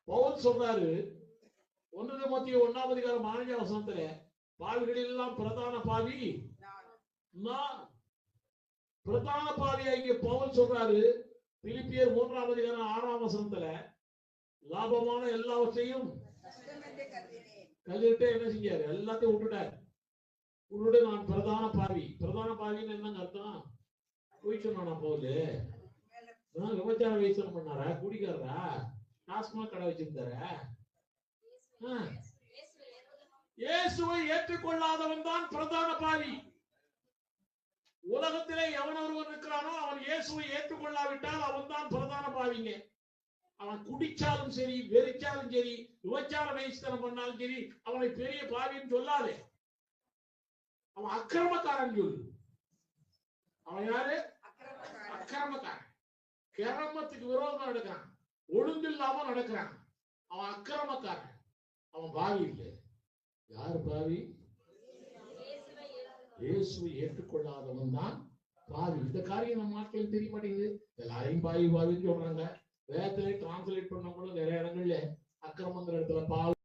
பவுல் சொல்றாரு 1 தீமோத்தேயு 1:5 பாவிகளில் எல்லாம் பிரதான பாவி நான். பிரதான பாவியாகிய பவுல் சொல்றாரு பிலிப்பியர் 3:6 லாபமான எல்லாவற்றையும் கல்லிட்டு என்ன செஞ்சாரு? எல்லாத்தையும் விட்டுட்டு நான் பிரதான பாவி. பிரதான பாவின்னு என்னங்க அர்த்தம்? போய் சொன்னானா பவுல்? விபச்சார வைசனம் பண்ணாரா? குடிக்காரரா? டாஸ்மாக் கடை வச்சிருந்தாரா? இயேசுவை ஏற்றுக்கொள்ளாதவன் தான் பிரதான பாவி. உலகத்திலே எவன் ஒருவன் இருக்கிறானோ அவன் இயேசுவை ஏற்றுக்கொள்ளாவிட்டால் அவன் தான் பிரதான பாவிங்க. அவன் குடிச்சாலும் சரி, வெறிச்சாலும் சரி, விபச்சார வைஸ்தனம் பண்ணாலும் சரி, அவனை பெரிய பாவின்னு சொல்லாதே. அவன் அக்கிரமக்காரன் சொல்லு. அவன் யாரு? அக்கிரமக்காரன். கிரமத்துக்கு விரோதமா நடக்கிறான், ஒழுங்கு இல்லாம நடக்கிறான். அவன் அக்கிரமக்காரன், அவன் பாவி இல்லை. யாரு பாவி? இயேசுவை ஏற்றுக்கொள்ளாதவன் தான் பாவி. இந்த காரியம் நம்ம நாட்களில் தெரிய மாட்டேங்குது. எல்லாரையும் பாவின்னு சொல்றாங்க. வேதத்திலே டிரான்ஸ்லேட் பண்ண கூட நிறைய இடங்கள்ல அக்கிரமங்கிற இடத்துல பாவி